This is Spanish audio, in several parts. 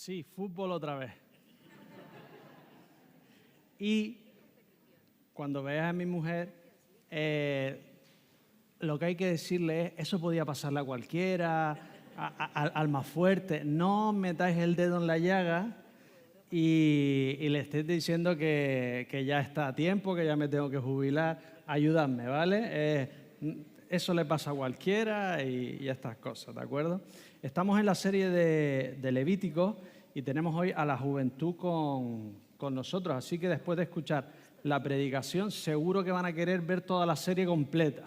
Sí, fútbol otra vez. Y cuando veas a mi mujer, lo que hay que decirle es, eso podía pasarle a cualquiera, al más fuerte. No metáis el dedo en la llaga y le estéis diciendo que ya está a tiempo, que ya me tengo que jubilar. Ayudadme, ¿vale? Eso le pasa a cualquiera y estas cosas, ¿de acuerdo? Estamos en la serie de Levítico y tenemos hoy a la juventud con nosotros, así que después de escuchar la predicación seguro que van a querer ver toda la serie completa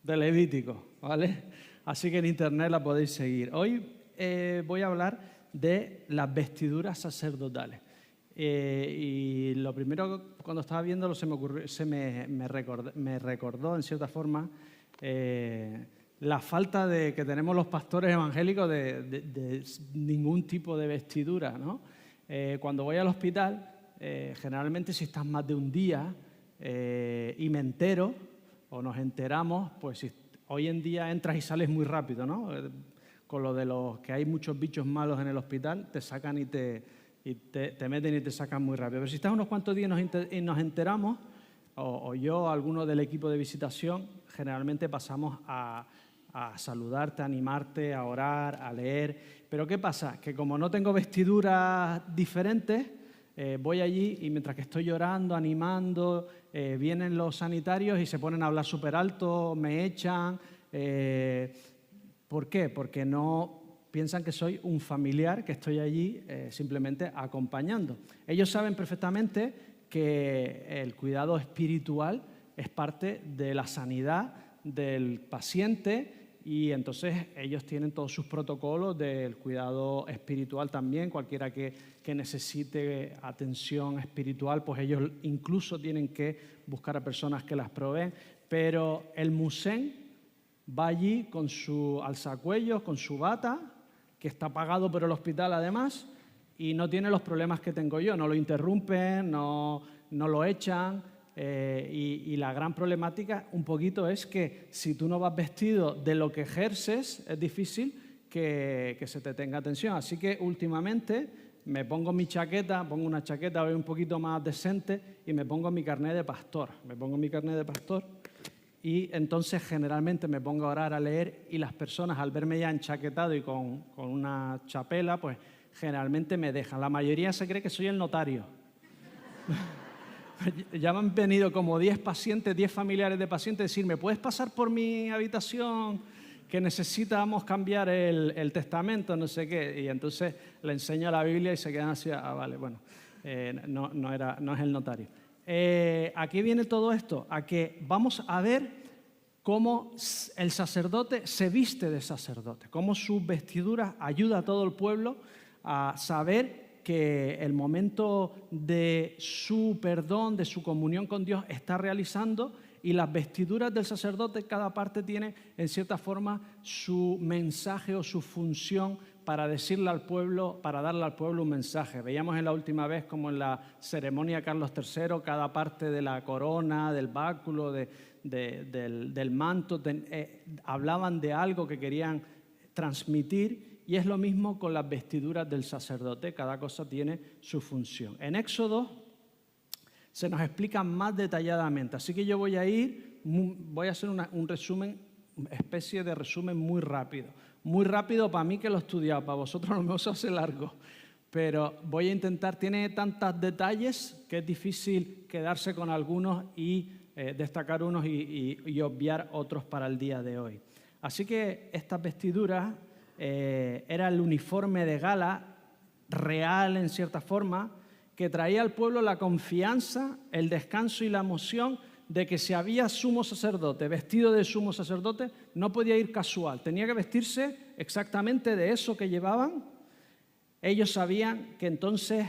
de Levítico, ¿vale? Así que en internet la podéis seguir. Hoy voy a hablar de las vestiduras sacerdotales. Y lo primero, cuando estaba viéndolo, me recordó en cierta forma la falta que tenemos los pastores evangélicos de ningún tipo de vestidura, ¿no? Cuando voy al hospital, generalmente si estás más de un día y me entero o nos enteramos, pues hoy en día entras y sales muy rápido, ¿no? Con lo de los que hay muchos bichos malos en el hospital, te sacan y te meten y te sacan muy rápido. Pero si estás unos cuantos días y nos enteramos, o yo, alguno del equipo de visitación, generalmente pasamos a saludarte, a animarte, a orar, a leer. Pero ¿qué pasa? Que como no tengo vestiduras diferentes, voy allí y mientras que estoy llorando, animando, vienen los sanitarios y se ponen a hablar súper alto, me echan. ¿Por qué? Porque no piensan que soy un familiar que estoy allí simplemente acompañando. Ellos saben perfectamente que el cuidado espiritual es parte de la sanidad del paciente y entonces ellos tienen todos sus protocolos del cuidado espiritual también. Cualquiera que necesite atención espiritual, pues ellos incluso tienen que buscar a personas que las proveen. Pero el musén va allí con su alzacuellos, con su bata, que está pagado por el hospital además, y no tiene los problemas que tengo yo. No lo interrumpen, no lo echan. Y la gran problemática un poquito es que si tú no vas vestido de lo que ejerces, es difícil que se te tenga atención. Así que últimamente me pongo mi chaqueta, pongo una chaqueta hoy un poquito más decente y me pongo mi carnet de pastor. Y entonces generalmente me pongo a orar, a leer, y las personas al verme ya enchaquetado y con una chapela, pues generalmente me dejan. La mayoría se cree que soy el notario. Ya me han venido como 10 pacientes, 10 familiares de pacientes, decir, ¿me puedes pasar por mi habitación? Que necesitamos cambiar el testamento, no sé qué. Y entonces le enseño la Biblia y se quedan así, vale, bueno, no es el notario. ¿A qué viene todo esto? A que vamos a ver cómo el sacerdote se viste de sacerdote, cómo sus vestiduras ayuda a todo el pueblo a saber que el momento de su perdón, de su comunión con Dios está realizando, y las vestiduras del sacerdote, cada parte tiene en cierta forma su mensaje o su función para decirle al pueblo, para darle al pueblo un mensaje. Veíamos en la última vez como en la ceremonia de Carlos III, cada parte de la corona, del báculo, del manto, hablaban de algo que querían transmitir. Y es lo mismo con las vestiduras del sacerdote, cada cosa tiene su función. En Éxodo se nos explica más detalladamente, así que yo voy a hacer un resumen, especie de resumen muy rápido para mí que lo he estudiado, para vosotros a lo mejor se hace largo, pero voy a intentar, tiene tantos detalles que es difícil quedarse con algunos y destacar unos y obviar otros para el día de hoy. Así que estas vestiduras era el uniforme de gala real en cierta forma que traía al pueblo la confianza, el descanso y la emoción de que si había sumo sacerdote vestido de sumo sacerdote no podía ir casual, tenía que vestirse exactamente de eso que llevaban. Ellos sabían que entonces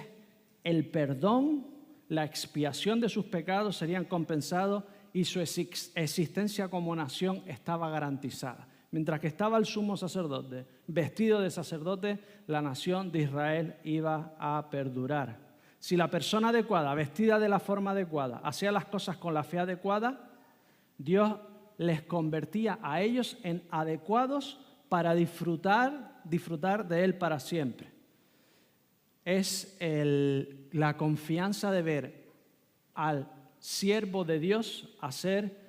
el perdón, la expiación de sus pecados serían compensados y su existencia como nación estaba garantizada. Mientras que estaba el sumo sacerdote vestido de sacerdote, la nación de Israel iba a perdurar. Si la persona adecuada, vestida de la forma adecuada, hacía las cosas con la fe adecuada, Dios les convertía a ellos en adecuados para disfrutar de Él para siempre. es la confianza de ver al siervo de Dios hacer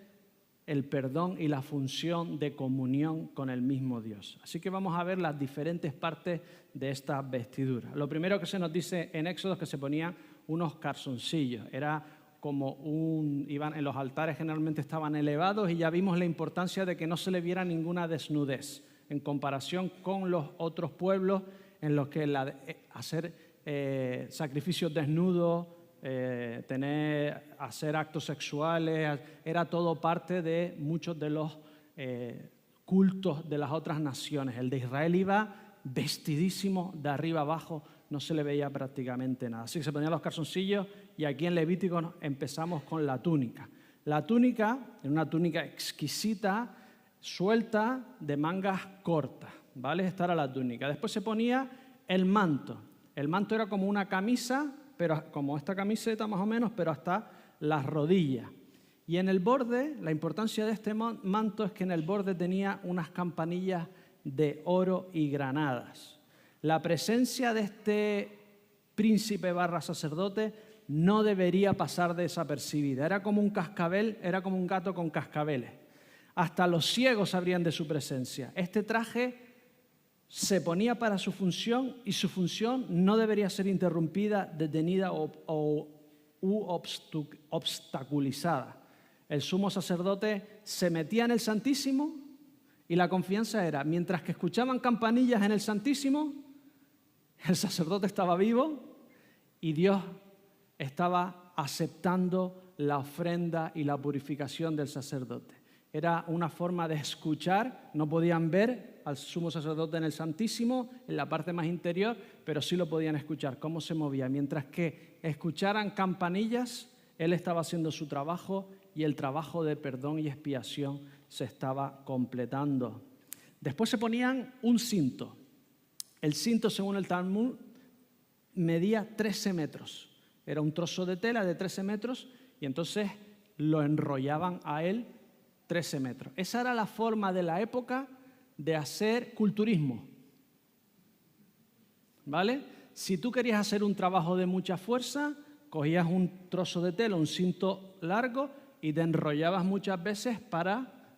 el perdón y la función de comunión con el mismo Dios. Así que vamos a ver las diferentes partes de esta vestidura. Lo primero que se nos dice en Éxodo es que se ponían unos calzoncillos. Era como en los altares generalmente estaban elevados y ya vimos la importancia de que no se le viera ninguna desnudez en comparación con los otros pueblos en los que hacer sacrificios desnudos, hacer actos sexuales, era todo parte de muchos de los cultos de las otras naciones. El de Israel iba vestidísimo de arriba abajo, no se le veía prácticamente nada. Así que se ponían los calzoncillos y aquí en Levítico empezamos con la túnica. La túnica era una túnica exquisita, suelta, de mangas cortas, ¿vale? Esta era la túnica. Después se ponía el manto. El manto era como una camisa, pero como esta camiseta más o menos, pero hasta las rodillas. Y en el borde, la importancia de este manto es que en el borde tenía unas campanillas de oro y granadas. La presencia de este príncipe / sacerdote no debería pasar desapercibida. Era como un cascabel, era como un gato con cascabeles. Hasta los ciegos sabrían de su presencia. Este traje se ponía para su función y su función no debería ser interrumpida, detenida u obstaculizada. El sumo sacerdote se metía en el Santísimo y la confianza era, mientras que escuchaban campanillas en el Santísimo, el sacerdote estaba vivo y Dios estaba aceptando la ofrenda y la purificación del sacerdote. Era una forma de escuchar, no podían ver al sumo sacerdote en el Santísimo, en la parte más interior, pero sí lo podían escuchar, cómo se movía. Mientras que escucharan campanillas, él estaba haciendo su trabajo y el trabajo de perdón y expiación se estaba completando. Después se ponían un cinto. El cinto, según el Talmud, medía 13 metros. Era un trozo de tela de 13 metros y entonces lo enrollaban a él 13 metros. Esa era la forma de la época de hacer culturismo. ¿Vale? Si tú querías hacer un trabajo de mucha fuerza, cogías un trozo de tela, un cinto largo y te enrollabas muchas veces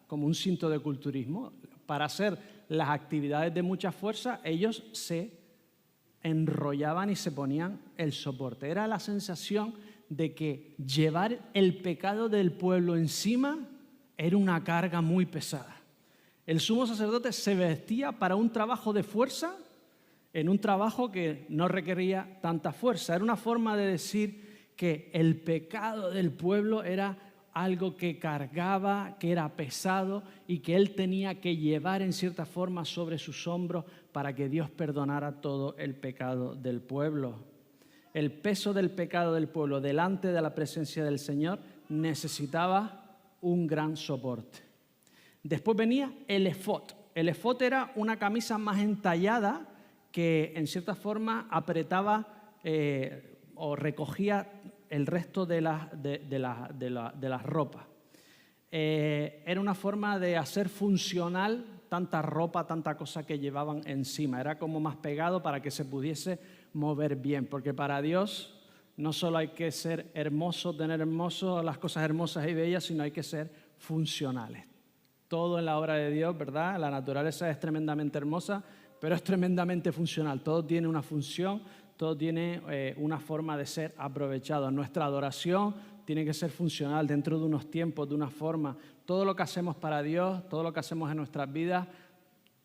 como un cinto de culturismo. Para hacer las actividades de mucha fuerza, ellos se enrollaban y se ponían el soporte. Era la sensación de que llevar el pecado del pueblo encima era una carga muy pesada. El sumo sacerdote se vestía para un trabajo de fuerza, en un trabajo que no requería tanta fuerza. Era una forma de decir que el pecado del pueblo era algo que cargaba, que era pesado y que él tenía que llevar en cierta forma sobre sus hombros para que Dios perdonara todo el pecado del pueblo. El peso del pecado del pueblo delante de la presencia del Señor necesitaba un gran soporte. Después venía el efod. El efod era una camisa más entallada que en cierta forma apretaba o recogía el resto de las ropas. Era una forma de hacer funcional tanta ropa, tanta cosa que llevaban encima. Era como más pegado para que se pudiese mover bien, porque para Dios no solo hay que ser hermoso, tener hermoso las cosas hermosas y bellas, sino hay que ser funcionales. Todo en la obra de Dios, ¿verdad? La naturaleza es tremendamente hermosa, pero es tremendamente funcional. Todo tiene una función, todo tiene una forma de ser aprovechado. Nuestra adoración tiene que ser funcional dentro de unos tiempos, de una forma. Todo lo que hacemos para Dios, todo lo que hacemos en nuestras vidas,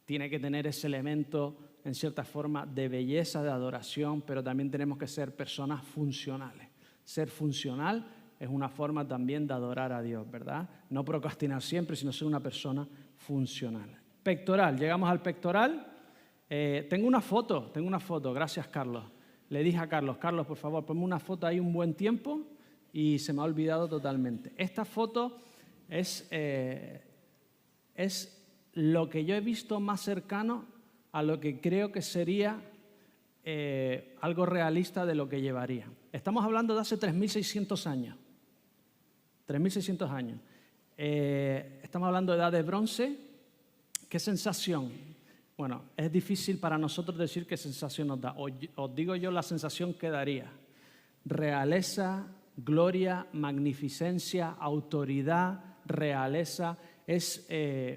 tiene que tener ese elemento, en cierta forma, de belleza, de adoración, pero también tenemos que ser personas funcionales. Ser funcional es una forma también de adorar a Dios, ¿verdad? No procrastinar siempre, sino ser una persona funcional. Pectoral, llegamos al pectoral. Tengo una foto, gracias Carlos. Le dije a Carlos, por favor, ponme una foto ahí un buen tiempo y se me ha olvidado totalmente. Esta foto es lo que yo he visto más cercano a lo que creo que sería algo realista de lo que llevaría. Estamos hablando de hace 3.600 años. 3.600 años. Estamos hablando de edad de bronce. ¿Qué sensación? Bueno, es difícil para nosotros decir qué sensación nos da. Os digo yo la sensación que daría. Realeza, gloria, magnificencia, autoridad, realeza. Es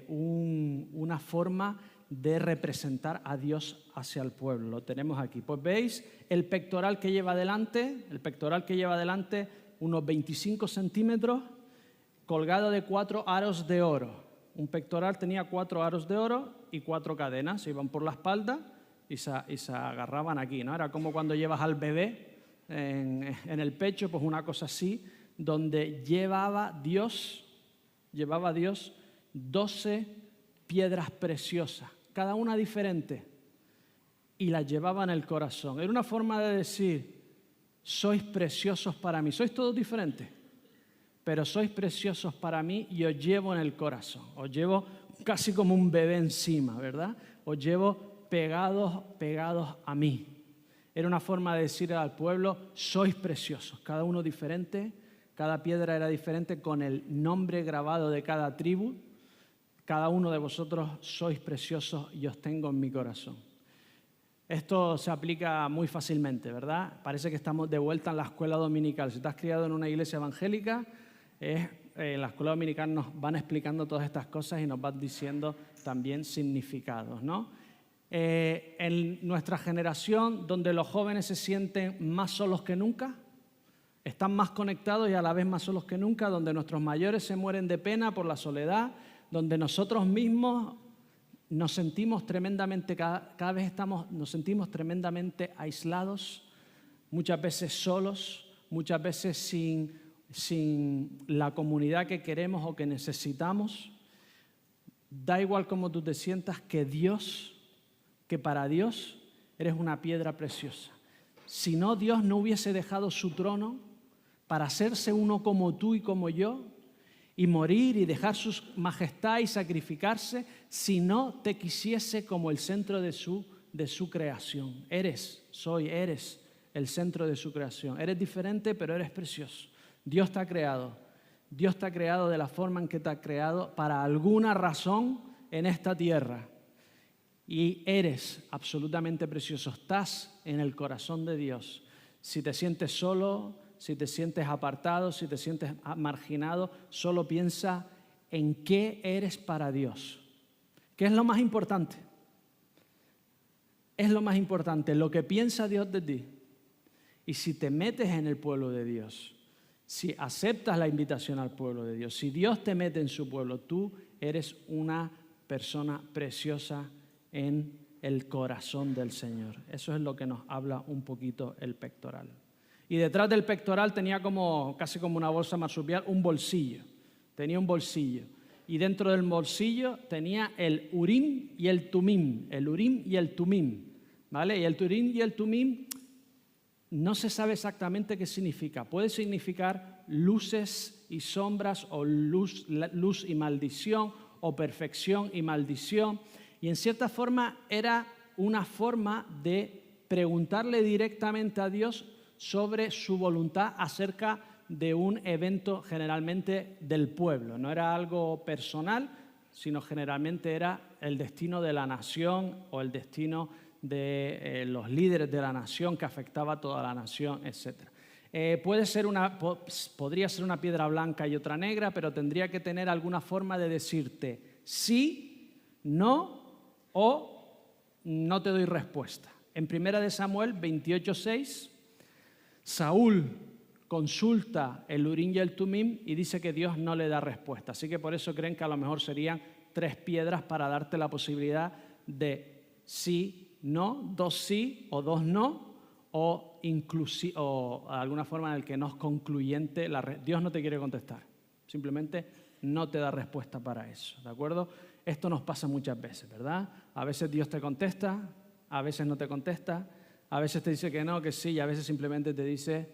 una forma de representar a Dios hacia el pueblo. Lo tenemos aquí. Pues veis el pectoral que lleva adelante, unos 25 centímetros, colgado de 4 aros de oro. Un pectoral tenía 4 aros de oro y 4 cadenas. Se iban por la espalda y se agarraban aquí, ¿no? Era como cuando llevas al bebé en el pecho, pues una cosa así, donde llevaba Dios 12 piedras preciosas, cada una diferente, y las llevaba en el corazón. Era una forma de decir, sois preciosos para mí, sois todos diferentes, pero sois preciosos para mí y os llevo en el corazón, os llevo casi como un bebé encima, ¿verdad? Os llevo pegados a mí. Era una forma de decir al pueblo, sois preciosos, cada uno diferente, cada piedra era diferente con el nombre grabado de cada tribu. Cada uno de vosotros sois preciosos y os tengo en mi corazón. Esto se aplica muy fácilmente, ¿verdad? Parece que estamos de vuelta en la escuela dominical. Si te has criado en una iglesia evangélica, en la escuela dominical nos van explicando todas estas cosas y nos van diciendo también significados, ¿no? En nuestra generación, donde los jóvenes se sienten más solos que nunca, están más conectados y a la vez más solos que nunca, donde nuestros mayores se mueren de pena por la soledad, donde nosotros mismos nos sentimos tremendamente, cada vez nos sentimos tremendamente aislados, muchas veces solos, muchas veces sin la comunidad que queremos o que necesitamos. Da igual cómo tú te sientas, que para Dios eres una piedra preciosa. Si no, Dios no hubiese dejado su trono para hacerse uno como tú y como yo, y morir y dejar su majestad y sacrificarse, si no te quisiese como el centro de su creación. Eres el centro de su creación. Eres diferente, pero eres precioso. Dios te ha creado. Dios te ha creado de la forma en que te ha creado para alguna razón en esta tierra. Y eres absolutamente precioso. Estás en el corazón de Dios. Si te sientes solo, si te sientes apartado, si te sientes marginado, solo piensa en qué eres para Dios. ¿Qué es lo más importante? Es lo más importante, lo que piensa Dios de ti. Y si te metes en el pueblo de Dios, si aceptas la invitación al pueblo de Dios, si Dios te mete en su pueblo, tú eres una persona preciosa en el corazón del Señor. Eso es lo que nos habla un poquito el pectoral. Y detrás del pectoral tenía casi como una bolsa marsupial, un bolsillo. Tenía un bolsillo. Y dentro del bolsillo tenía el Urim y el Tumim. El Urim y el Tumim. ¿Vale? Y el Urim y el Tumim no se sabe exactamente qué significa. Puede significar luces y sombras, o luz y maldición, o perfección y maldición. Y en cierta forma era una forma de preguntarle directamente a Dios sobre su voluntad acerca de un evento generalmente del pueblo. No era algo personal, sino generalmente era el destino de la nación o el destino de los líderes de la nación que afectaba a toda la nación, etc. Podría ser una piedra blanca y otra negra, pero tendría que tener alguna forma de decirte sí, no o no te doy respuesta. En 1 Samuel 28:6, Saúl consulta el Urim y el Tumim y dice que Dios no le da respuesta. Así que por eso creen que a lo mejor serían 3 piedras para darte la posibilidad de sí, no, 2 sí o 2 no, o alguna forma en la que no es concluyente. Dios no te quiere contestar, simplemente no te da respuesta para eso, ¿de acuerdo? Esto nos pasa muchas veces, ¿verdad? A veces Dios te contesta, a veces no te contesta, a veces te dice que no, que sí, y a veces simplemente te dice,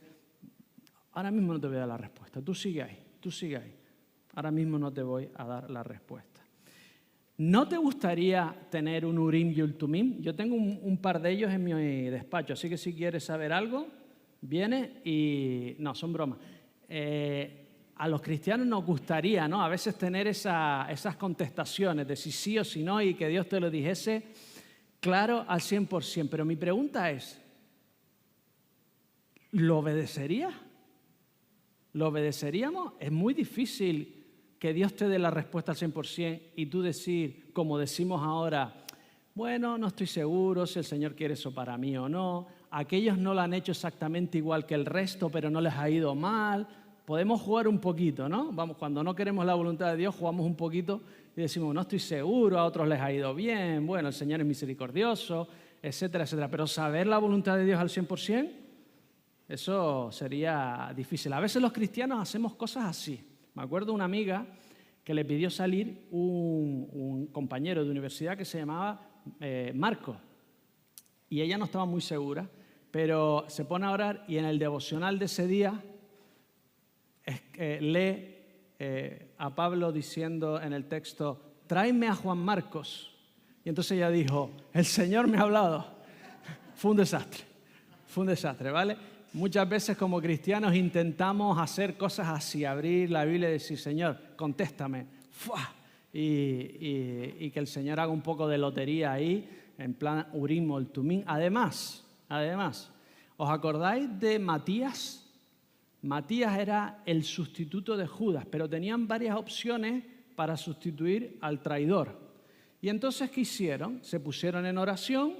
ahora mismo no te voy a dar la respuesta, tú sigue ahí, ahora mismo no te voy a dar la respuesta. ¿No te gustaría tener un Urim y un Tumim? Yo tengo un par de ellos en mi despacho, así que si quieres saber algo, viene y... No, son bromas. A los cristianos nos gustaría, ¿no?, a veces tener esas contestaciones de si sí o si no y que Dios te lo dijese, claro al 100%. Pero mi pregunta es, ¿lo obedecerías? ¿Lo obedeceríamos? Es muy difícil que Dios te dé la respuesta al 100% y tú decir, como decimos ahora, bueno, no estoy seguro si el Señor quiere eso para mí o no. Aquellos no lo han hecho exactamente igual que el resto, pero no les ha ido mal. Podemos jugar un poquito, ¿no? Vamos, cuando no queremos la voluntad de Dios, jugamos un poquito y decimos, no estoy seguro, a otros les ha ido bien, bueno, el Señor es misericordioso, etcétera, etcétera. Pero saber la voluntad de Dios al 100%, eso sería difícil. A veces los cristianos hacemos cosas así. Me acuerdo de una amiga que le pidió salir un compañero de universidad que se llamaba Marco. Y ella no estaba muy segura, pero se pone a orar y en el devocional de ese día lee a Pablo diciendo en el texto, tráeme a Juan Marcos. Y entonces ella dijo, el Señor me ha hablado. Fue un desastre, ¿vale? Muchas veces como cristianos intentamos hacer cosas así, abrir la Biblia y decir, Señor, contéstame. ¡Fua! Y que el Señor haga un poco de lotería ahí, en plan Urim o Tumim. Además, ¿os acordáis de Matías? Matías era el sustituto de Judas, pero tenían varias opciones para sustituir al traidor. Y entonces, ¿qué hicieron? Se pusieron en oración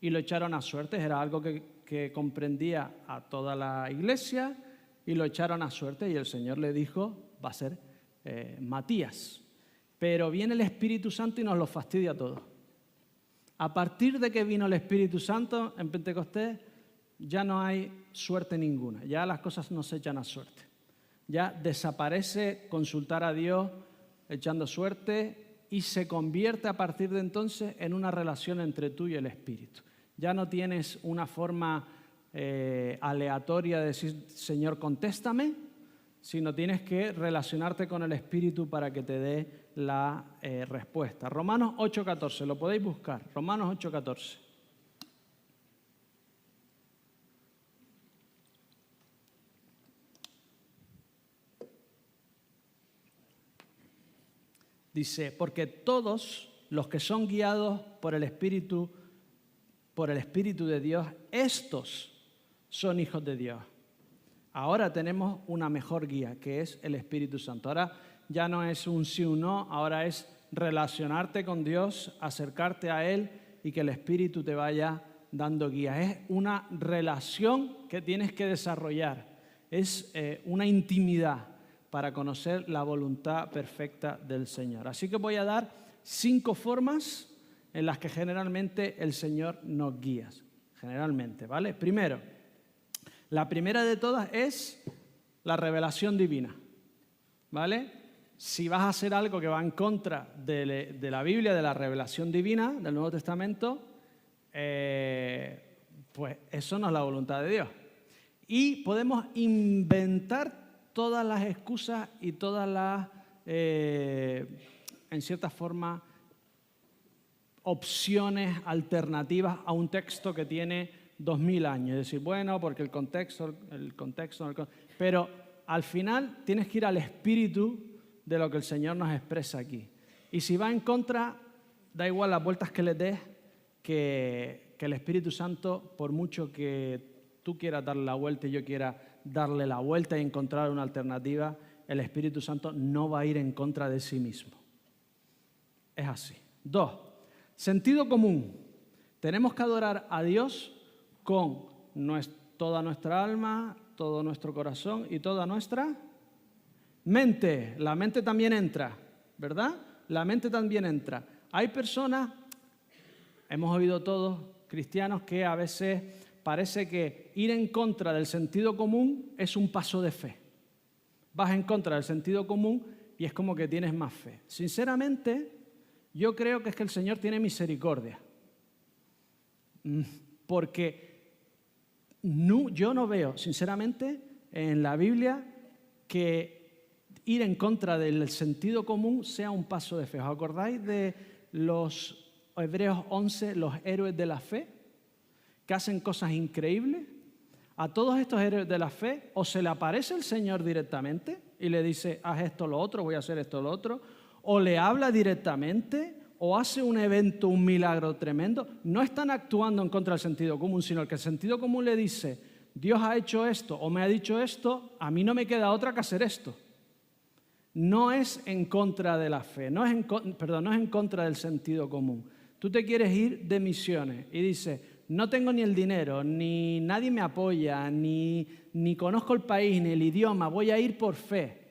y lo echaron a suertes. Era algo que comprendía a toda la iglesia y lo echaron a suerte y el Señor le dijo, va a ser Matías. Pero viene el Espíritu Santo y nos lo fastidia a todos. A partir de que vino el Espíritu Santo en Pentecostés, ya no hay suerte ninguna. Ya las cosas no se echan a suerte. Ya desaparece consultar a Dios echando suerte y se convierte a partir de entonces en una relación entre tú y el Espíritu. Ya no tienes una forma aleatoria de decir, Señor, contéstame, sino tienes que relacionarte con el Espíritu para que te dé la respuesta. Romanos 8:14, lo podéis buscar. Romanos 8:14. Dice, porque todos los que son guiados por el Espíritu de Dios, estos son hijos de Dios. Ahora tenemos una mejor guía, que es el Espíritu Santo. Ahora ya no es un sí o un no, ahora es relacionarte con Dios, acercarte a Él y que el Espíritu te vaya dando guía. Es una relación que tienes que desarrollar, es una intimidad para conocer la voluntad perfecta del Señor. Así que voy a dar 5 formas en las que generalmente el Señor nos guía. Generalmente, ¿vale? Primero, la primera de todas es la revelación divina, ¿vale? Si vas a hacer algo que va en contra de la Biblia, de la revelación divina, del Nuevo Testamento, pues eso no es la voluntad de Dios. Y podemos inventar todas las excusas y todas las, en cierta forma, opciones alternativas a un texto que tiene 2000 años. Es decir, bueno, porque el contexto, pero al final tienes que ir al espíritu de lo que el Señor nos expresa aquí. Y si va en contra, da igual las vueltas que le des, que el Espíritu Santo, por mucho que tú quieras darle la vuelta y yo quiera darle la vuelta y encontrar una alternativa, el Espíritu Santo no va a ir en contra de sí mismo. Es así. 2. Sentido común. Tenemos que adorar a Dios con toda nuestra alma, todo nuestro corazón y toda nuestra mente. La mente también entra, ¿verdad? La mente también entra. Hay personas, hemos oído todos, cristianos, que a veces parece que ir en contra del sentido común es un paso de fe. Vas en contra del sentido común y es como que tienes más fe. Sinceramente, yo creo que es que el Señor tiene misericordia. Porque yo no veo, sinceramente, en la Biblia que ir en contra del sentido común sea un paso de fe. ¿Os acordáis de los Hebreos 11, los héroes de la fe, que hacen cosas increíbles? A todos estos héroes de la fe o se le aparece el Señor directamente y le dice, haz esto, lo otro, voy a hacer esto, lo otro, o le habla directamente, o hace un evento, un milagro tremendo, no están actuando en contra del sentido común, sino que el sentido común le dice, Dios ha hecho esto o me ha dicho esto, a mí no me queda otra que hacer esto. No es en contra de la fe, no es en contra del sentido común. Tú te quieres ir de misiones y dices, no tengo ni el dinero, ni nadie me apoya, ni conozco el país, ni el idioma, voy a ir por fe.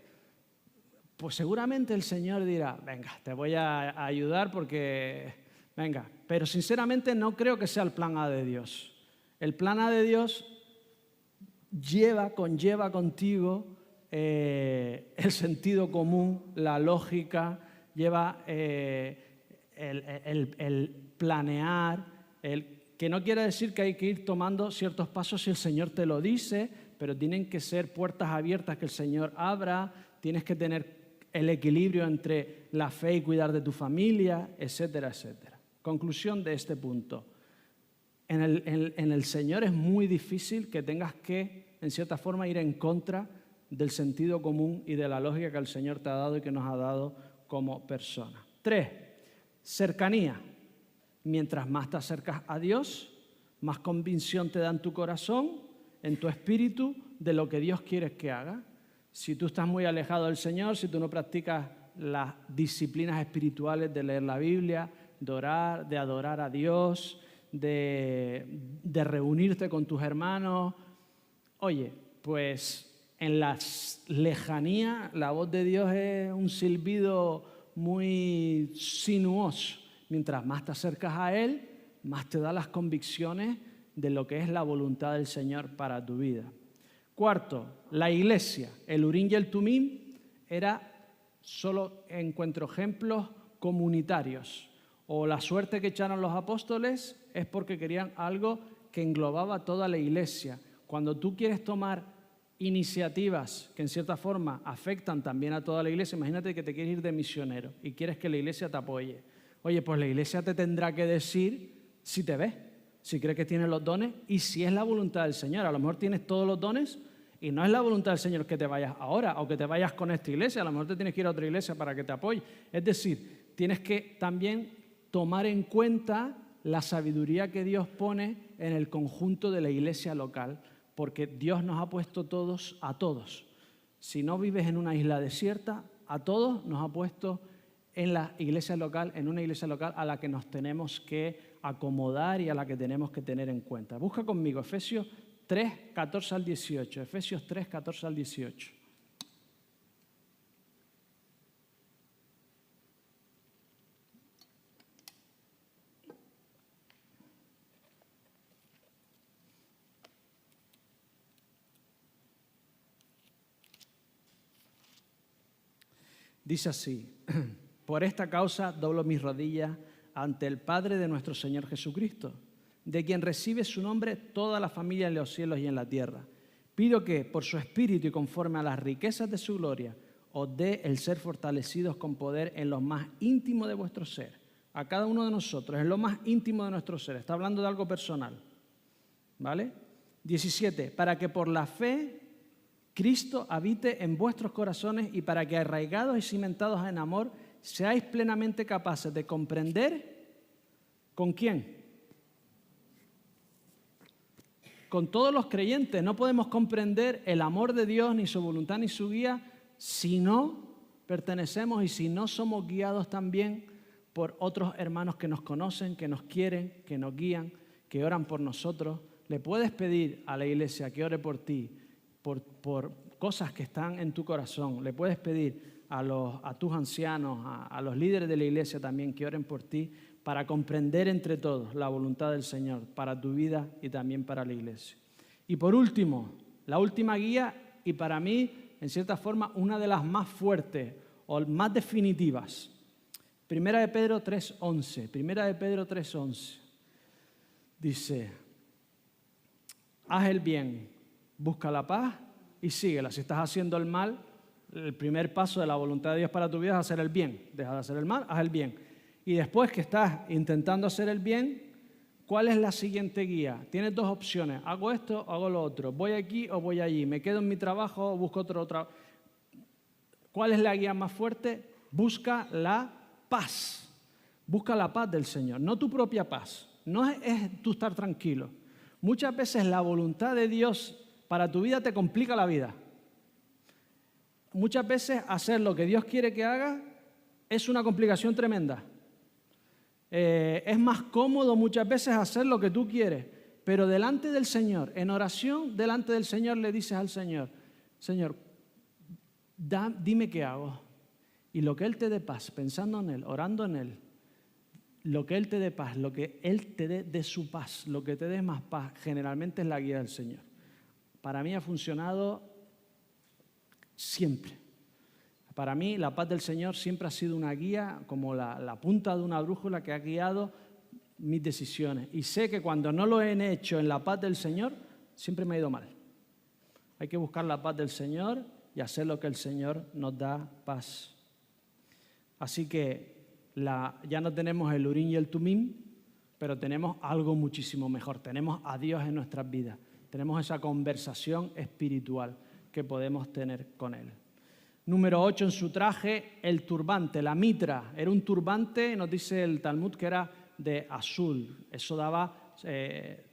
Pues seguramente el Señor dirá, venga, te voy a ayudar porque, venga. Pero sinceramente no creo que sea el plan A de Dios. El plan A de Dios conlleva contigo el sentido común, la lógica, lleva el planear, que no quiere decir que hay que ir tomando ciertos pasos si el Señor te lo dice, pero tienen que ser puertas abiertas que el Señor abra, tienes que tener el equilibrio entre la fe y cuidar de tu familia, etcétera, etcétera. Conclusión de este punto. En el Señor es muy difícil que tengas que, en cierta forma, ir en contra del sentido común y de la lógica que el Señor te ha dado y que nos ha dado como persona. 3. Cercanía. Mientras más te acercas a Dios, más convicción te da en tu corazón, en tu espíritu, de lo que Dios quiere que haga. Si tú estás muy alejado del Señor, si tú no practicas las disciplinas espirituales de leer la Biblia, de orar, de adorar a Dios, de reunirte con tus hermanos, oye, pues en la lejanía la voz de Dios es un silbido muy sinuoso. Mientras más te acercas a Él, más te da las convicciones de lo que es la voluntad del Señor para tu vida. 4, la iglesia. El Urim y el Tumim era solo encuentro ejemplos comunitarios. O la suerte que echaron los apóstoles es porque querían algo que englobaba toda la iglesia. Cuando tú quieres tomar iniciativas que en cierta forma afectan también a toda la iglesia, imagínate que te quieres ir de misionero y quieres que la iglesia te apoye. Oye, pues la iglesia te tendrá que decir si te ves, si crees que tienes los dones y si es la voluntad del Señor. A lo mejor tienes todos los dones y no es la voluntad del Señor que te vayas ahora o que te vayas con esta iglesia. A lo mejor te tienes que ir a otra iglesia para que te apoye. Es decir, tienes que también tomar en cuenta la sabiduría que Dios pone en el conjunto de la iglesia local, porque Dios nos ha puesto todos a todos. Si no vives en una isla desierta, a todos nos ha puesto en la iglesia local, en una iglesia local a la que nos tenemos que acomodar y a la que tenemos que tener en cuenta. Busca conmigo Efesios 3, 14 al 18. Efesios 3, 14 al 18. Dice así, por esta causa doblo mis rodillas ante el Padre de nuestro Señor Jesucristo, de quien recibe su nombre toda la familia en los cielos y en la tierra. Pido que, por su Espíritu y conforme a las riquezas de su gloria, os dé el ser fortalecidos con poder en lo más íntimo de vuestro ser. A cada uno de nosotros, en lo más íntimo de nuestro ser. Está hablando de algo personal. ¿Vale? 17. Para que por la fe Cristo habite en vuestros corazones y para que arraigados y cimentados en amor seáis plenamente capaces de comprender ¿con quién? Con todos los creyentes. No podemos comprender el amor de Dios, ni su voluntad, ni su guía, si no pertenecemos y si no somos guiados también por otros hermanos que nos conocen, que nos quieren, que nos guían, que oran por nosotros. Le puedes pedir a la iglesia que ore por ti, por cosas que están en tu corazón. Le puedes pedir a tus ancianos, a los líderes de la iglesia también que oren por ti para comprender entre todos la voluntad del Señor para tu vida y también para la iglesia. Y por último, la última guía y para mí, en cierta forma, una de las más fuertes o más definitivas. Primera de Pedro 3:11. Primera de Pedro 3:11. Dice, haz el bien, busca la paz y síguela. Si estás haciendo el mal, el primer paso de la voluntad de Dios para tu vida es hacer el bien. Deja de hacer el mal, haz el bien. Y después que estás intentando hacer el bien, ¿cuál es la siguiente guía? Tienes dos opciones. ¿Hago esto o hago lo otro? ¿Voy aquí o voy allí? ¿Me quedo en mi trabajo o busco otro trabajo? ¿Cuál es la guía más fuerte? Busca la paz. Busca la paz del Señor, no tu propia paz. No es tú estar tranquilo. Muchas veces la voluntad de Dios para tu vida te complica la vida. Muchas veces hacer lo que Dios quiere que hagas es una complicación tremenda. Es más cómodo muchas veces hacer lo que tú quieres, pero delante del Señor, en oración, delante del Señor le dices al Señor, Señor, dime qué hago. Y lo que Él te dé paz, pensando en Él, orando en Él, lo que Él te dé paz, lo que Él te dé de su paz, lo que te dé más paz, generalmente es la guía del Señor. Para mí ha funcionado siempre. Para mí la paz del Señor siempre ha sido una guía, como la punta de una brújula que ha guiado mis decisiones. Y sé que cuando no lo he hecho en la paz del Señor, siempre me ha ido mal. Hay que buscar la paz del Señor y hacer lo que el Señor nos da paz. Así que ya no tenemos el Urim y el Tumim, pero tenemos algo muchísimo mejor. Tenemos a Dios en nuestras vidas. Tenemos esa conversación espiritual que podemos tener con Él. Número 8 en su traje, el turbante, la mitra. Era un turbante, nos dice el Talmud, que era de azul. Eso daba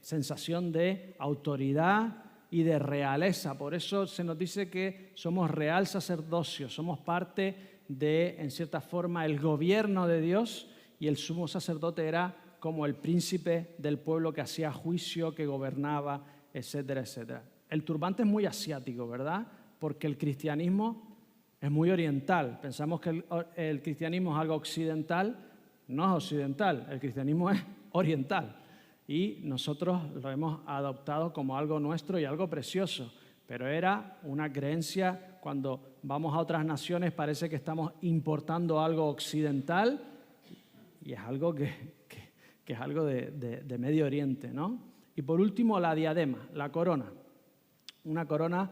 sensación de autoridad y de realeza. Por eso se nos dice que somos real sacerdocio, somos parte de, en cierta forma, el gobierno de Dios, y el sumo sacerdote era como el príncipe del pueblo que hacía juicio, que gobernaba, etcétera, etcétera. El turbante es muy asiático, ¿verdad? Porque el cristianismo es muy oriental. Pensamos que el cristianismo es algo occidental. No es occidental, el cristianismo es oriental. Y nosotros lo hemos adoptado como algo nuestro y algo precioso. Pero era una creencia, cuando vamos a otras naciones parece que estamos importando algo occidental y es algo que es algo de Medio Oriente, ¿no? Y por último, la diadema, la corona. Una corona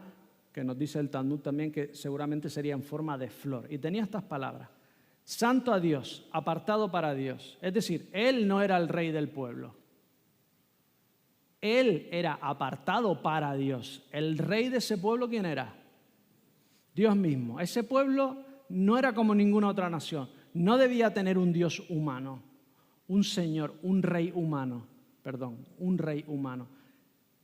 que nos dice el Talmud también que seguramente sería en forma de flor. Y tenía estas palabras: santo a Dios, apartado para Dios. Es decir, él no era el rey del pueblo. Él era apartado para Dios. El rey de ese pueblo, ¿quién era? Dios mismo. Ese pueblo no era como ninguna otra nación. No debía tener un Dios humano, un señor, un rey humano.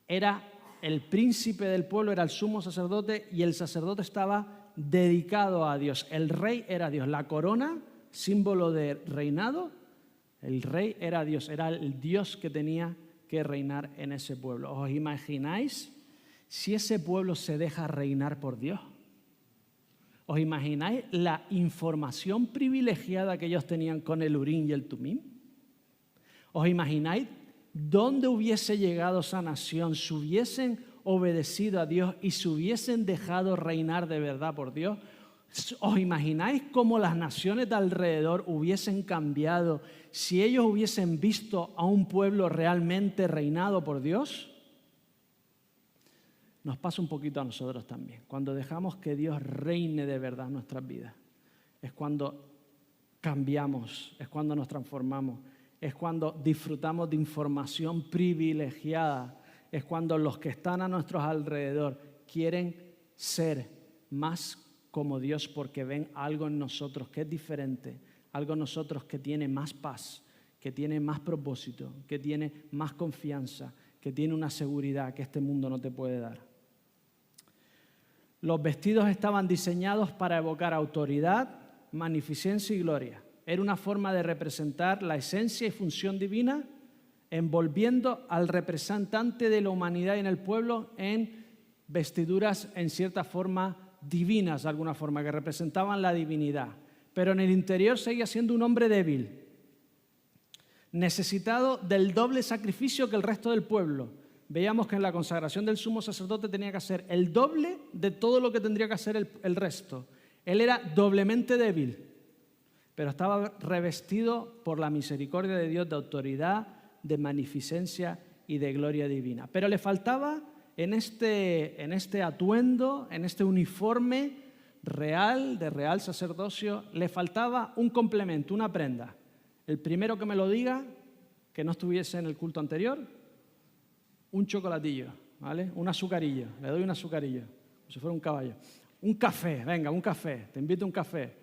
Era el príncipe del pueblo, era el sumo sacerdote, y el sacerdote estaba dedicado a Dios. El rey era Dios. La corona, símbolo de reinado, el rey era Dios. Era el Dios que tenía que reinar en ese pueblo. ¿Os imagináis si ese pueblo se deja reinar por Dios? ¿Os imagináis la información privilegiada que ellos tenían con el Urim y el Tumim? ¿Os imagináis dónde hubiese llegado esa nación si hubiesen obedecido a Dios y se hubiesen dejado reinar de verdad por Dios? ¿Os imagináis cómo las naciones de alrededor hubiesen cambiado si ellos hubiesen visto a un pueblo realmente reinado por Dios? Nos pasa un poquito a nosotros también. Cuando dejamos que Dios reine de verdad en nuestras vidas, es cuando cambiamos, es cuando nos transformamos, es cuando disfrutamos de información privilegiada, es cuando los que están a nuestro alrededor quieren ser más como Dios porque ven algo en nosotros que es diferente, algo en nosotros que tiene más paz, que tiene más propósito, que tiene más confianza, que tiene una seguridad que este mundo no te puede dar. Los vestidos estaban diseñados para evocar autoridad, magnificencia y gloria. Era una forma de representar la esencia y función divina, envolviendo al representante de la humanidad en el pueblo en vestiduras en cierta forma divinas, de alguna forma, que representaban la divinidad. Pero en el interior seguía siendo un hombre débil, necesitado del doble sacrificio que el resto del pueblo. Veíamos que en la consagración del sumo sacerdote tenía que hacer el doble de todo lo que tendría que hacer el resto. Él era doblemente débil, pero estaba revestido por la misericordia de Dios de autoridad, de magnificencia y de gloria divina. Pero le faltaba en este atuendo, en este uniforme real, de real sacerdocio, le faltaba un complemento, una prenda. El primero que me lo diga, que no estuviese en el culto anterior, un chocolatillo, ¿vale? Un azucarillo, le doy un azucarillo, como si fuera un caballo. Un café, venga, un café, te invito a un café.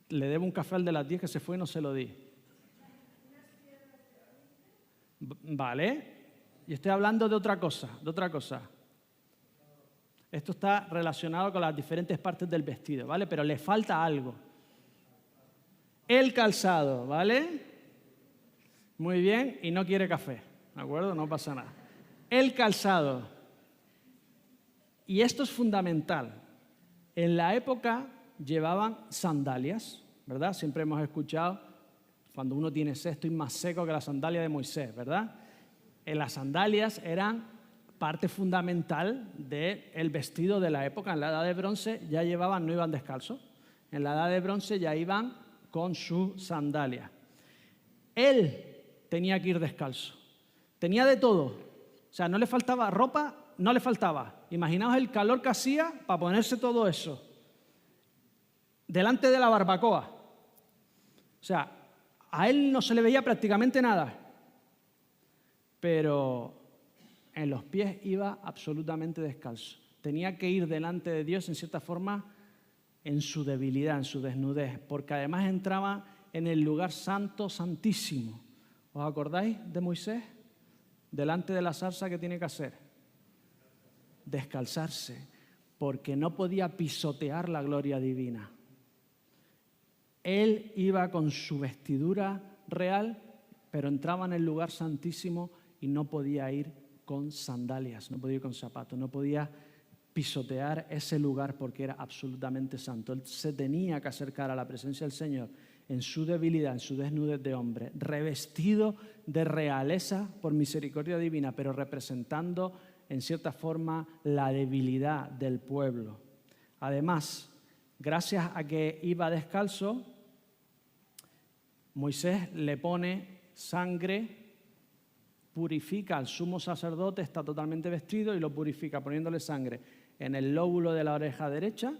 Le debo un café al de las 10 que se fue y no se lo di. Vale. Y estoy hablando de otra cosa, Esto está relacionado con las diferentes partes del vestido, ¿vale? Pero le falta algo. El calzado, ¿vale? Muy bien, y no quiere café, ¿de acuerdo? No pasa nada. El calzado. Y esto es fundamental. En la época llevaban sandalias, ¿verdad? Siempre hemos escuchado, cuando uno tiene sed, estoy más seco que la sandalia de Moisés, ¿verdad? Las sandalias eran parte fundamental del vestido de la época. En la Edad de Bronce ya llevaban, no iban descalzos. En la Edad de Bronce ya iban con su sandalia. Él tenía que ir descalzo. Tenía de todo. O sea, no le faltaba ropa, no le faltaba. Imaginaos el calor que hacía para ponerse todo eso. Delante de la barbacoa. O sea, a él no se le veía prácticamente nada. Pero en los pies iba absolutamente descalzo. Tenía que ir delante de Dios, en cierta forma, en su debilidad, en su desnudez, porque además entraba en el lugar santo, santísimo. ¿Os acordáis de Moisés? Delante de la zarza, ¿qué tiene que hacer? Descalzarse, porque no podía pisotear la gloria divina. Él iba con su vestidura real, pero entraba en el lugar santísimo y no podía ir con sandalias, no podía ir con zapatos, no podía pisotear ese lugar porque era absolutamente santo. Él se tenía que acercar a la presencia del Señor en su debilidad, en su desnudez de hombre, revestido de realeza por misericordia divina, pero representando en cierta forma la debilidad del pueblo. Además, gracias a que iba descalzo, Moisés le pone sangre, purifica al sumo sacerdote, está totalmente vestido y lo purifica poniéndole sangre en el lóbulo de la oreja derecha,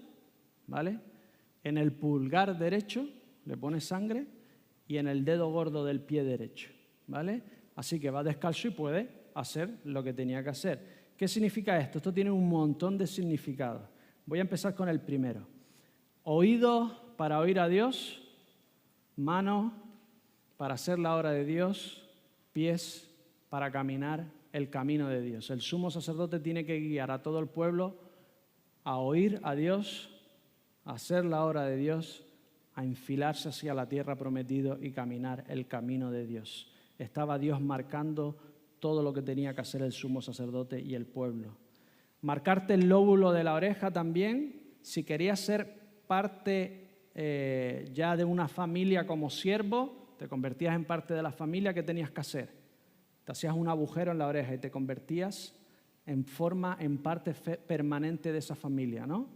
¿vale? En el pulgar derecho le pone sangre y en el dedo gordo del pie derecho, ¿vale? Así que va descalzo y puede hacer lo que tenía que hacer. ¿Qué significa esto? Esto tiene un montón de significados. Voy a empezar con el primero. Oídos para oír a Dios, manos para hacer la obra de Dios, pies para caminar el camino de Dios. El sumo sacerdote tiene que guiar a todo el pueblo a oír a Dios, a hacer la obra de Dios, a enfilarse hacia la tierra prometida y caminar el camino de Dios. Estaba Dios marcando todo lo que tenía que hacer el sumo sacerdote y el pueblo. Marcarte el lóbulo de la oreja también, si querías ser parte ya de una familia como siervo, te convertías en parte de la familia, ¿qué tenías que hacer? Te hacías un agujero en la oreja y te convertías en parte permanente de esa familia, ¿no?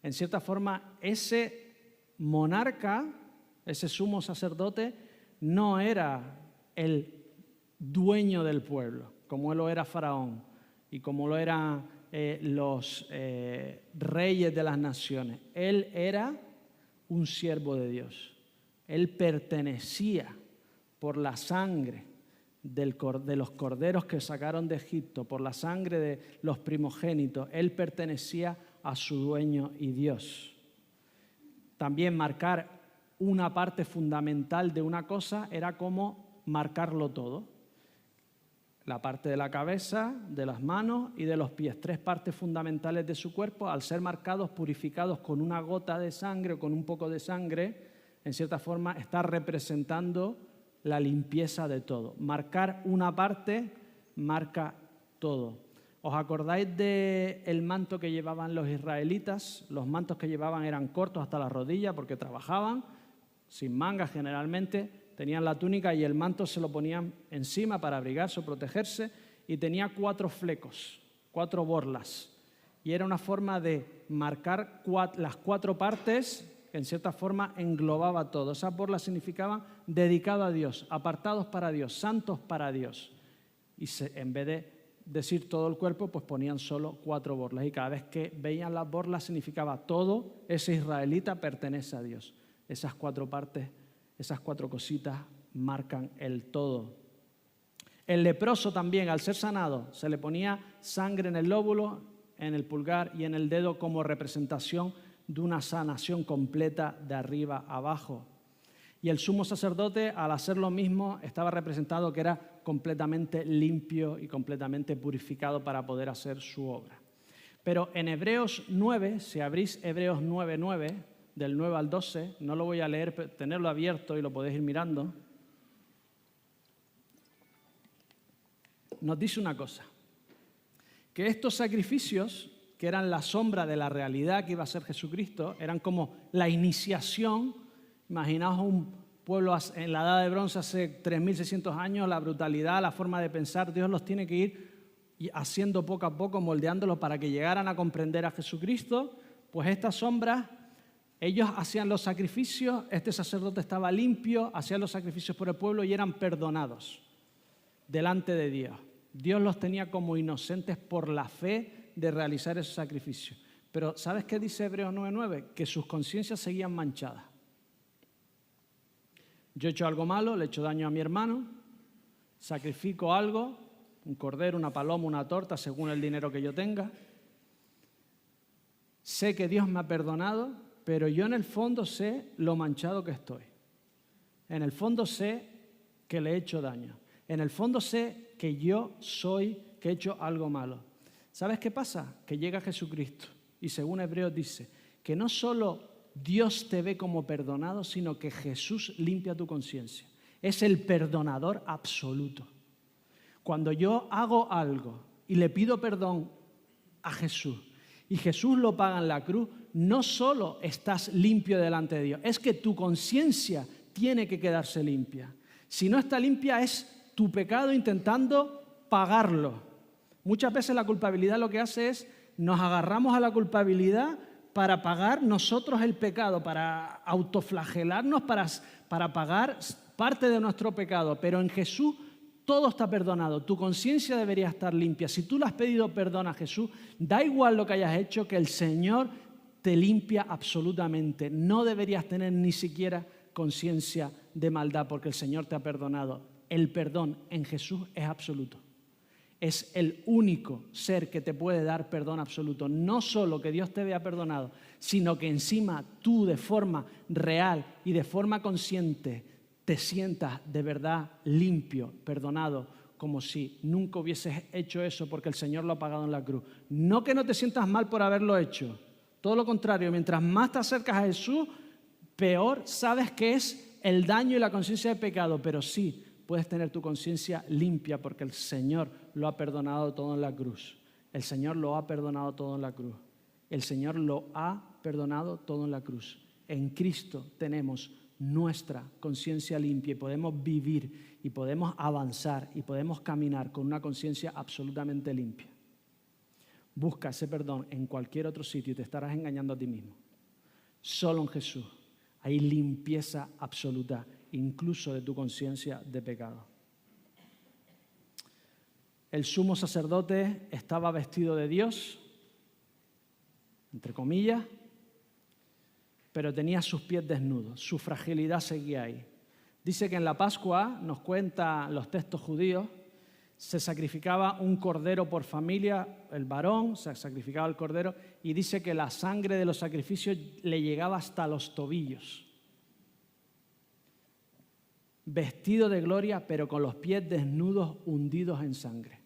En cierta forma, ese monarca, ese sumo sacerdote, no era el dueño del pueblo, como lo era Faraón y como lo eran los reyes de las naciones. Él era un siervo de Dios. Él pertenecía por la sangre de los corderos que sacaron de Egipto, por la sangre de los primogénitos. Él pertenecía a su dueño y Dios. También marcar una parte fundamental de una cosa era como marcarlo todo. La parte de la cabeza, de las manos y de los pies. 3 partes fundamentales de su cuerpo, al ser marcados, purificados con una gota de sangre o con un poco de sangre, en cierta forma está representando la limpieza de todo. Marcar una parte marca todo. ¿Os acordáis del manto que llevaban los israelitas? Los mantos que llevaban eran cortos hasta la rodilla porque trabajaban, sin mangas generalmente, tenían la túnica y el manto se lo ponían encima para abrigarse o protegerse y tenía 4 flecos, 4 borlas. Y era una forma de marcar las 4 partes, que en cierta forma englobaba todo. Esas borlas significaban dedicado a Dios, apartados para Dios, santos para Dios. Y en vez de decir todo el cuerpo, pues ponían solo 4 borlas. Y cada vez que veían las borlas significaba todo ese israelita pertenece a Dios. Esas 4 partes, esas 4 cositas marcan el todo. El leproso también, al ser sanado, se le ponía sangre en el lóbulo, en el pulgar y en el dedo como representación de una sanación completa de arriba a abajo. Y el sumo sacerdote, al hacer lo mismo, estaba representado que era completamente limpio y completamente purificado para poder hacer su obra. Pero en Hebreos 9, si abrís Hebreos 9:9, del 9 al 12, no lo voy a leer, pero tenerlo abierto y lo podéis ir mirando, nos dice una cosa, que estos sacrificios, que eran la sombra de la realidad que iba a ser Jesucristo, eran como la iniciación. Imaginaos un pueblo en la Edad de Bronce hace 3.600 años, la brutalidad, la forma de pensar, Dios los tiene que ir haciendo poco a poco, moldeándolos para que llegaran a comprender a Jesucristo. Pues estas sombras, ellos hacían los sacrificios, este sacerdote estaba limpio, hacían los sacrificios por el pueblo y eran perdonados delante de Dios. Dios los tenía como inocentes por la fe de realizar ese sacrificio. Pero ¿sabes qué dice Hebreos 9:9? Que sus conciencias seguían manchadas. Yo he hecho algo malo, le he hecho daño a mi hermano, sacrifico algo, un cordero, una paloma, una torta, según el dinero que yo tenga. Sé que Dios me ha perdonado, pero yo en el fondo sé lo manchado que estoy. En el fondo sé que le he hecho daño. En el fondo sé que que he hecho algo malo. ¿Sabes qué pasa? Que llega Jesucristo y según Hebreos dice que no solo Dios te ve como perdonado, sino que Jesús limpia tu conciencia. Es el perdonador absoluto. Cuando yo hago algo y le pido perdón a Jesús y Jesús lo paga en la cruz, no solo estás limpio delante de Dios, es que tu conciencia tiene que quedarse limpia. Si no está limpia es tu pecado intentando pagarlo. Muchas veces la culpabilidad lo que hace es nos agarramos a la culpabilidad para pagar nosotros el pecado, para autoflagelarnos, para pagar parte de nuestro pecado. Pero en Jesús todo está perdonado. Tu conciencia debería estar limpia. Si tú le has pedido perdón a Jesús, da igual lo que hayas hecho, que el Señor te limpia absolutamente. No deberías tener ni siquiera conciencia de maldad porque el Señor te ha perdonado. El perdón en Jesús es absoluto. Es el único ser que te puede dar perdón absoluto. No solo que Dios te vea perdonado, sino que encima tú de forma real y de forma consciente te sientas de verdad limpio, perdonado, como si nunca hubieses hecho eso porque el Señor lo ha pagado en la cruz. No que no te sientas mal por haberlo hecho. Todo lo contrario, mientras más te acercas a Jesús, peor sabes que es el daño y la conciencia de pecado, pero sí puedes tener tu conciencia limpia porque el Señor lo ha perdonado todo en la cruz. El Señor lo ha perdonado todo en la cruz. El Señor lo ha perdonado todo en la cruz. En Cristo tenemos nuestra conciencia limpia y podemos vivir y podemos avanzar y podemos caminar con una conciencia absolutamente limpia. Busca ese perdón en cualquier otro sitio y te estarás engañando a ti mismo. Solo en Jesús hay limpieza absoluta, incluso de tu conciencia de pecado. El sumo sacerdote estaba vestido de Dios, entre comillas, pero tenía sus pies desnudos, su fragilidad seguía ahí. Dice que en la Pascua, nos cuentan los textos judíos, se sacrificaba un cordero por familia, el varón, se sacrificaba el cordero, y dice que la sangre de los sacrificios le llegaba hasta los tobillos. Vestido de gloria, pero con los pies desnudos, hundidos en sangre.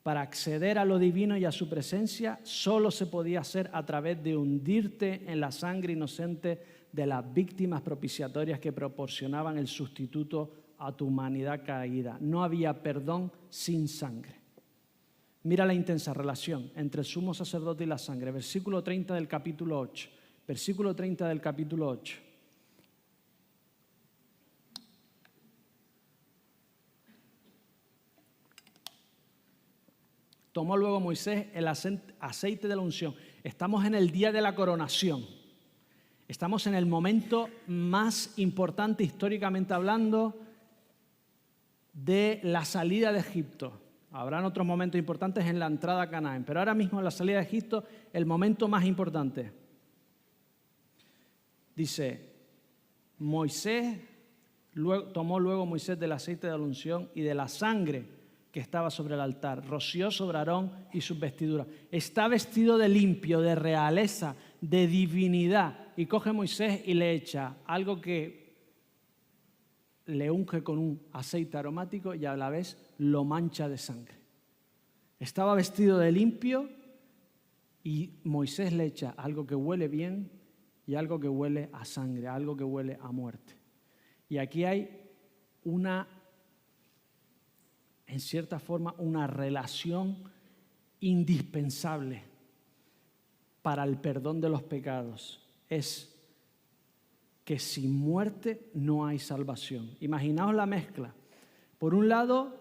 Para acceder a lo divino y a su presencia, solo se podía hacer a través de hundirte en la sangre inocente de las víctimas propiciatorias que proporcionaban el sustituto a tu humanidad caída. No había perdón sin sangre. Mira la intensa relación entre el sumo sacerdote y la sangre. Versículo 30 del capítulo 8. Versículo 30 del capítulo 8. Tomó luego Moisés el aceite de la unción. Estamos en el día de la coronación. Estamos en el momento más importante históricamente hablando de la salida de Egipto. Habrán otros momentos importantes en la entrada a Canaán, pero ahora mismo en la salida de Egipto, el momento más importante. Dice, tomó luego Moisés del aceite de la unción y de la sangre que estaba sobre el altar, roció sobre Aarón y sus vestiduras. Está vestido de limpio, de realeza, de divinidad. Y coge Moisés y le echa algo que le unge con un aceite aromático y a la vez lo mancha de sangre. Estaba vestido de limpio y Moisés le echa algo que huele bien y algo que huele a sangre, algo que huele a muerte. Y aquí hay en cierta forma, una relación indispensable para el perdón de los pecados. Es que sin muerte no hay salvación. Imaginaos la mezcla. Por un lado,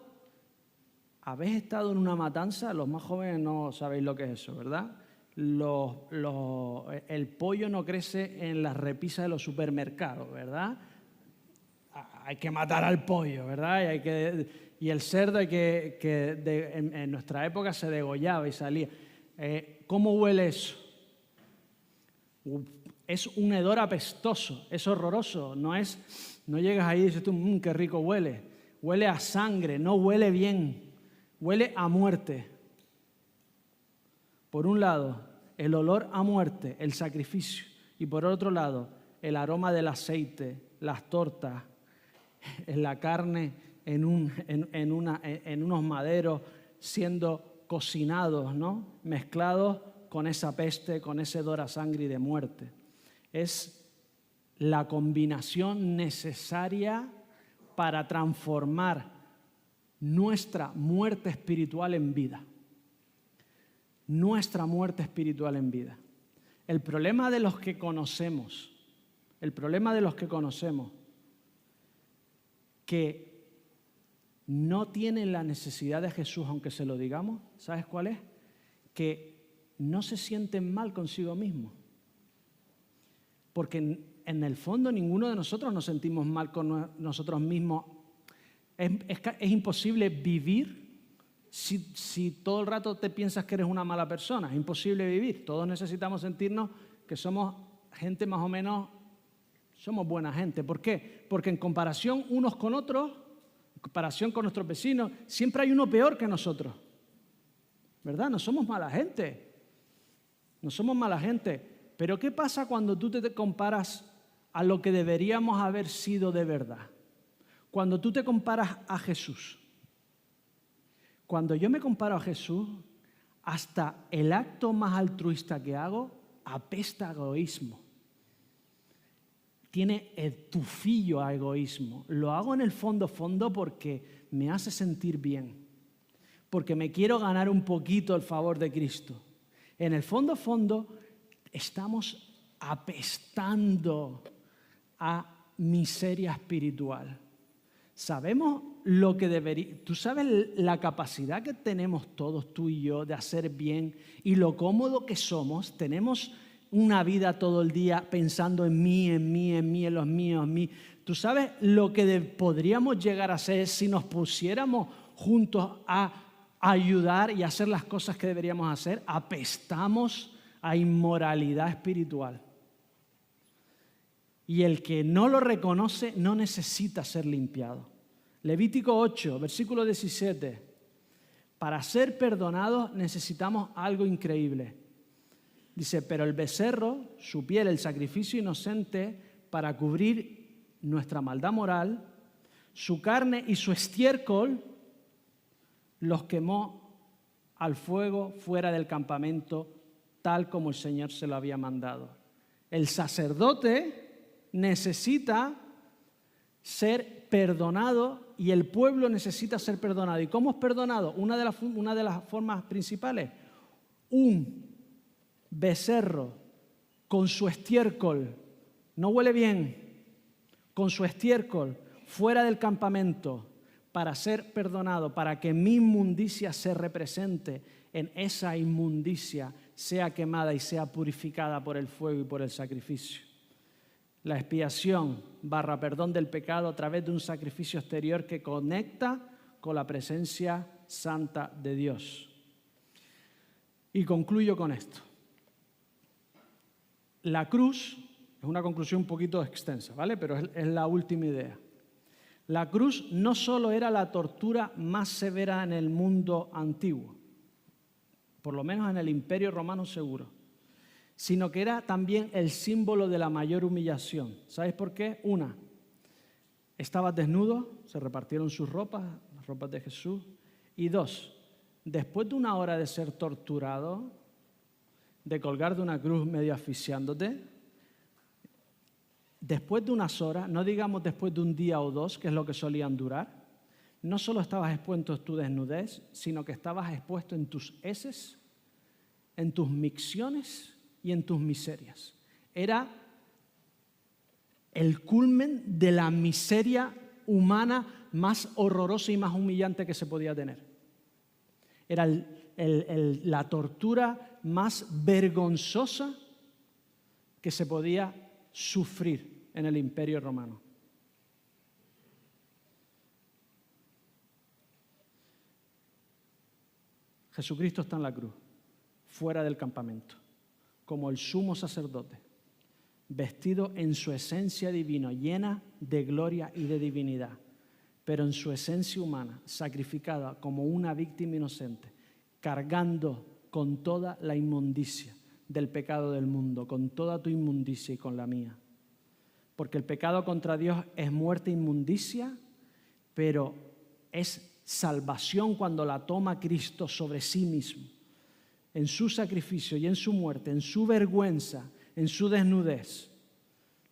habéis estado en una matanza, los más jóvenes no sabéis lo que es eso, ¿verdad? El pollo no crece en las repisas de los supermercados, ¿verdad? Hay que matar al pollo, ¿verdad? Y el cerdo en nuestra época se degollaba y salía. ¿Cómo huele eso? Es un hedor apestoso, es horroroso. No llegas ahí y dices tú, qué rico huele. Huele a sangre, no huele bien. Huele a muerte. Por un lado, el olor a muerte, el sacrificio. Y por otro lado, el aroma del aceite, las tortas, la carne en unos maderos siendo cocinados, ¿no? Mezclados con esa peste, con ese hedor a sangre y de muerte. Es la combinación necesaria para transformar nuestra muerte espiritual en vida. Nuestra muerte espiritual en vida. El problema de los que conocemos, que no tienen la necesidad de Jesús, aunque se lo digamos, ¿sabes cuál es? Que no se sienten mal consigo mismos. Porque en el fondo ninguno de nosotros nos sentimos mal con nosotros mismos. Es imposible vivir si todo el rato te piensas que eres una mala persona. Es imposible vivir. Todos necesitamos sentirnos que somos gente más o menos, somos buena gente. ¿Por qué? Porque en comparación unos con otros, en comparación con nuestros vecinos, siempre hay uno peor que nosotros. ¿Verdad? No somos mala gente. No somos mala gente. Pero ¿qué pasa cuando tú te comparas a lo que deberíamos haber sido de verdad? Cuando tú te comparas a Jesús. Cuando yo me comparo a Jesús, hasta el acto más altruista que hago apesta a egoísmo. Tiene el tufillo a egoísmo. Lo hago en el fondo porque me hace sentir bien. Porque me quiero ganar un poquito el favor de Cristo. En el fondo, estamos apestando a miseria espiritual. Sabemos lo que debería. Tú sabes la capacidad que tenemos todos, tú y yo, de hacer bien y lo cómodo que somos. Tenemos una vida todo el día pensando en mí, en los míos, en mí. Tú sabes lo que podríamos llegar a hacer si nos pusiéramos juntos a ayudar y hacer las cosas que deberíamos hacer. Apestamos a inmoralidad espiritual. Y el que no lo reconoce no necesita ser limpiado. Levítico 8, versículo 17. Para ser perdonados necesitamos algo increíble. Dice, pero el becerro, su piel, el sacrificio inocente para cubrir nuestra maldad moral, su carne y su estiércol los quemó al fuego fuera del campamento, tal como el Señor se lo había mandado. El sacerdote necesita ser perdonado y el pueblo necesita ser perdonado. ¿Y cómo es perdonado? Una de las formas principales, un becerro con su estiércol, no huele bien, con su estiércol fuera del campamento para ser perdonado, para que mi inmundicia se represente en esa inmundicia, sea quemada y sea purificada por el fuego y por el sacrificio. La expiación / perdón del pecado a través de un sacrificio exterior que conecta con la presencia santa de Dios. Y concluyo con esto. La cruz, es una conclusión un poquito extensa, ¿vale? Pero es la última idea. La cruz no solo era la tortura más severa en el mundo antiguo, por lo menos en el Imperio Romano seguro, sino que era también el símbolo de la mayor humillación. ¿Sabes por qué? Una, estaba desnudo, se repartieron sus ropas, las ropas de Jesús. Y dos, después de una hora de ser torturado, de colgar de una cruz medio asfixiándote, después de unas horas, no digamos después de un día o dos, que es lo que solían durar, no solo estabas expuesto en tu desnudez, sino que estabas expuesto en tus heces, en tus micciones y en tus miserias. Era el culmen de la miseria humana más horrorosa y más humillante que se podía tener. Era la tortura más vergonzosa que se podía sufrir en el Imperio Romano. Jesucristo está en la cruz, fuera del campamento, como el sumo sacerdote, vestido en su esencia divina, llena de gloria y de divinidad, pero en su esencia humana, sacrificada como una víctima inocente, cargando con toda la inmundicia del pecado del mundo, con toda tu inmundicia y con la mía. Porque el pecado contra Dios es muerte e inmundicia, pero es salvación cuando la toma Cristo sobre sí mismo, en su sacrificio y en su muerte, en su vergüenza, en su desnudez,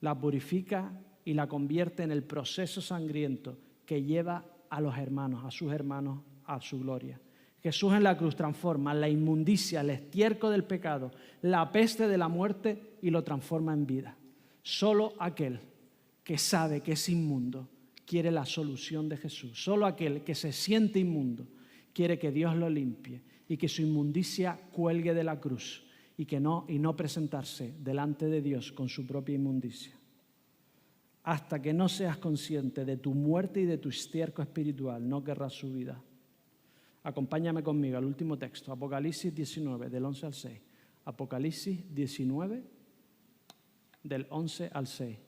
la purifica y la convierte en el proceso sangriento que lleva a los hermanos, a sus hermanos, a su gloria. Jesús en la cruz transforma la inmundicia, el estiércol del pecado, la peste de la muerte y lo transforma en vida. Solo aquel que sabe que es inmundo quiere la solución de Jesús. Solo aquel que se siente inmundo quiere que Dios lo limpie y que su inmundicia cuelgue de la cruz y no presentarse delante de Dios con su propia inmundicia. Hasta que no seas consciente de tu muerte y de tu estiércol espiritual, no querrás su vida. Acompáñame conmigo al último texto, Apocalipsis 19, del 11 al 6. Apocalipsis 19, del 11 al 6.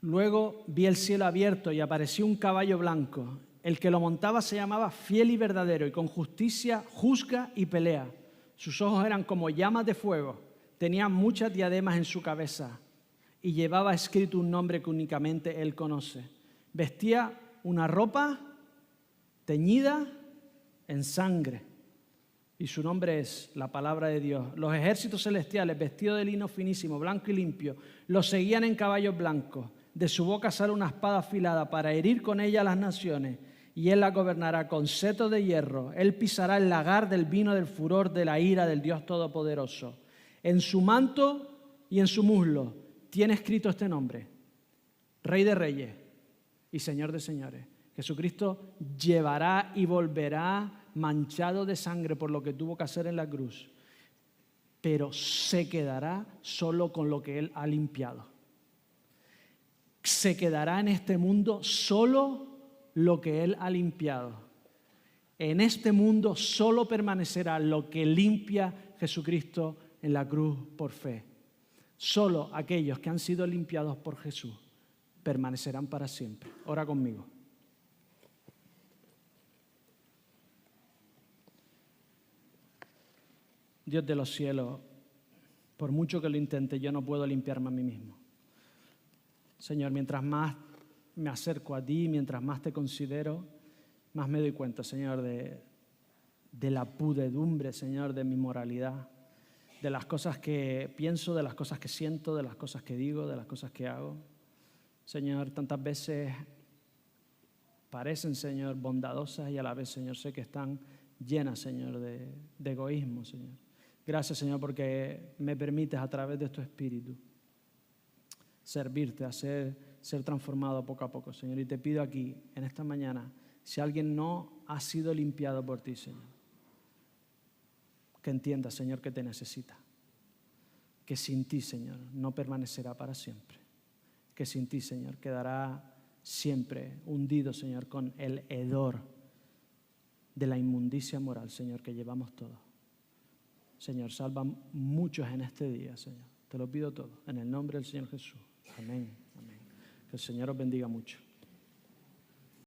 Luego vi el cielo abierto y apareció un caballo blanco. El que lo montaba se llamaba Fiel y Verdadero y con justicia juzga y pelea. Sus ojos eran como llamas de fuego. Tenía muchas diademas en su cabeza y llevaba escrito un nombre que únicamente él conoce. Vestía una ropa teñida en sangre y su nombre es la palabra de Dios. Los ejércitos celestiales, vestidos de lino finísimo, blanco y limpio, lo seguían en caballos blancos. De su boca sale una espada afilada para herir con ella a las naciones, y él la gobernará con cetro de hierro. Él pisará el lagar del vino del furor de la ira del Dios Todopoderoso. En su manto y en su muslo tiene escrito este nombre: Rey de Reyes y Señor de Señores. Jesucristo llevará y volverá manchado de sangre por lo que tuvo que hacer en la cruz, pero se quedará solo con lo que él ha limpiado. Se quedará en este mundo solo lo que él ha limpiado. En este mundo solo permanecerá lo que limpia Jesucristo en la cruz por fe. Solo aquellos que han sido limpiados por Jesús permanecerán para siempre. Ora conmigo. Dios de los cielos, por mucho que lo intente, yo no puedo limpiarme a mí mismo. Señor, mientras más me acerco a ti, mientras más te considero, más me doy cuenta, Señor, de la pudredumbre, Señor, de mi moralidad, de las cosas que pienso, de las cosas que siento, de las cosas que digo, de las cosas que hago. Señor, tantas veces parecen, Señor, bondadosas y a la vez, Señor, sé que están llenas, Señor, de egoísmo, Señor. Gracias, Señor, porque me permites a través de tu Espíritu servirte, ser transformado poco a poco, Señor. Y te pido aquí, en esta mañana, si alguien no ha sido limpiado por ti, Señor, que entienda, Señor, que te necesita. Que sin ti, Señor, no permanecerá para siempre. Que sin ti, Señor, quedará siempre hundido, Señor, con el hedor de la inmundicia moral, Señor, que llevamos todos. Señor, salva muchos en este día, Señor. Te lo pido todo, en el nombre del Señor Jesús. Amén. Amén. Que el Señor os bendiga mucho.